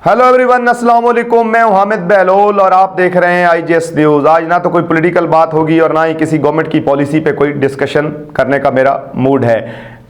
Hello everyone, अस्सलाम वालेकुम। मैं हूं हामिद बहलोल और आप देख रहे हैं आईजीएस न्यूज़। आज ना तो कोई पॉलिटिकल बात होगी और ना ही किसी गवर्नमेंट की पॉलिसी पे कोई डिस्कशन करने का मेरा मूड है।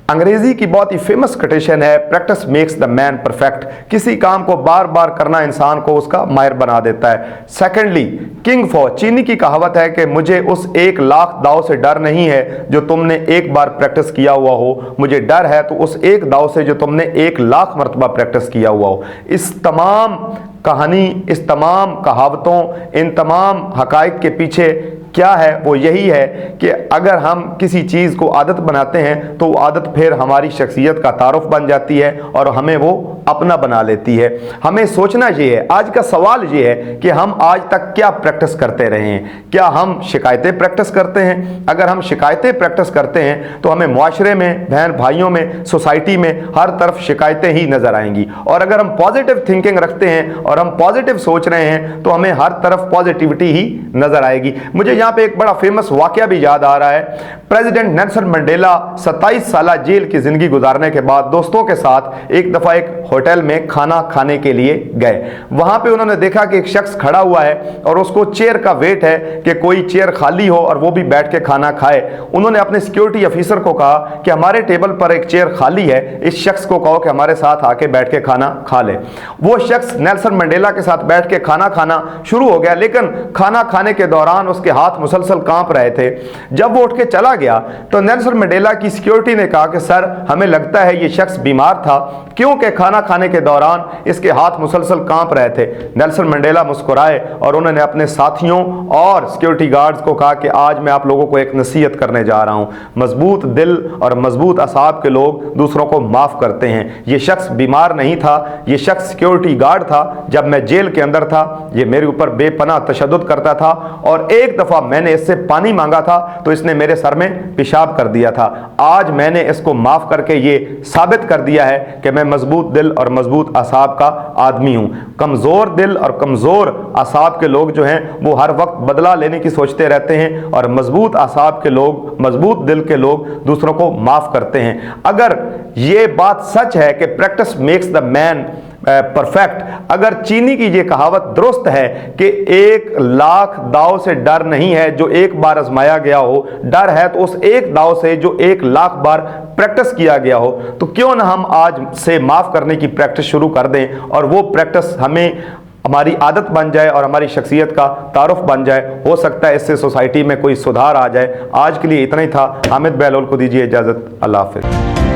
अंग्रेजी की बहुत ही फेमस कोटेशन है, practice makes the man perfect. किसी काम को बार बार करना इंसान को उसका माहिर बना देता है। सेकेंडली, किंग फॉर चीनी की कहावत है कि मुझे उस 1,00,000 दाव से डर नहीं है जो तुमने एक बार प्रैक्टिस किया हुआ हो, मुझे डर है तो उस एक दाव से जो तुमने 1,00,000 मरतबा प्रैक्टिस किया हुआ हो। इस तमाम कहानी, इस तमाम कहावतों, इन तमाम हकाइक के पीछे क्या है, वो यही है कि अगर हम किसी चीज़ को आदत बनाते हैं तो वो आदत फिर हमारी शख्सियत का तारुफ बन जाती है और हमें वो अपना बना लेती है। हमें सोचना ये है, आज का सवाल ये है कि हम आज तक क्या प्रैक्टिस करते रहे हैं। क्या हम शिकायतें प्रैक्टिस करते हैं? अगर हम शिकायतें प्रैक्टिस करते हैं तो हमें मुआशरे में, बहन भाइयों में, सोसाइटी में हर तरफ शिकायतें ही नज़र आएंगी। और अगर हम पॉजिटिव थिंकिंग रखते हैं और हम पॉजिटिव सोच रहे हैं तो हमें हर तरफ पॉजिटिविटी ही नज़र आएगी। मुझे यहाँ पे एक बड़ा फेमस वाकया भी याद आ रहा है। प्रेसिडेंट नेल्सन मंडेला 27 साल जेल की जिंदगी गुजारने के बाद दोस्तों के साथ एक दफा एक होटल में खाना खाने के लिए गए। वहां पे उन्होंने देखा कि एक शख्स खड़ा हुआ है और उसको चेयर का वेट है कि कोई चेयर खाली हो और वो भी बैठ के खाना खाए। उन्होंने अपने सिक्योरिटी ऑफिसर को कहा कि हमारे टेबल पर एक चेयर खाली है, इस शख्स को कहो कि हमारे साथ आके बैठ के खाना खा ले। वो शख्स नेल्सन मंडेला के साथ बैठ के खाना खाना शुरू हो गया, लेकिन खाना खाने के दौरान उसके हाथ मुसलसल कांप रहे थे। जब वो उठ के चला गया तो नेल्सन मंडेला की सिक्योरिटी ने कहा कि सर, हमें लगता है ये शख्स बीमार था, क्योंकि खाना खाने के दौरान इसके हाथ मुसलसल कांप रहे थे। नेल्सन मंडेला मुस्कुराए और उन्होंने अपने साथियों और सिक्योरिटी गार्ड्स को कहा कि आज मैं आप लोगों को एक नसीहत करने जा रहा हूं। मजबूत दिल और मजबूत असाब के लोग दूसरों को माफ करते हैं। ये शख्स बीमार नहीं था, ये शख्स सिक्योरिटी गार्ड था। जब मैं जेल के अंदर था, ये मेरे ऊपर बेपनाह तशद्दुद करता था और एक दफा मैंने इससे पानी मांगा था तो इसने मेरे सर में पेशाब कर दिया था। आज मैंने इसको माफ करके ये साबित कर दिया है कि मैं मजबूत दिल और मजबूत असाब का आदमी हूं। कमजोर दिल और कमजोर असाब के लोग जो हैं वो हर वक्त बदला लेने की सोचते रहते हैं और मजबूत असाब के लोग, मजबूत दिल के लोग दूसरों को माफ करते हैं। अगर ये बात सच है कि practice makes the man perfect, अगर चीनी की ये कहावत दुरुस्त है कि 1,00,000 दाव से डर नहीं है जो एक बार आजमाया गया हो, डर है तो उस एक दाव से जो 1,00,000 बार प्रैक्टिस किया गया हो, तो क्यों ना हम आज से माफ करने की प्रैक्टिस शुरू कर दें और वो प्रैक्टिस हमें हमारी आदत बन जाए और हमारी शख्सियत का तारुफ बन जाए। हो सकता है इससे सोसाइटी में कोई सुधार आ जाए। आज के लिए इतना ही था। हामिद बहलोल को दीजिए इजाज़त। अल्लाह हाफ़िज़।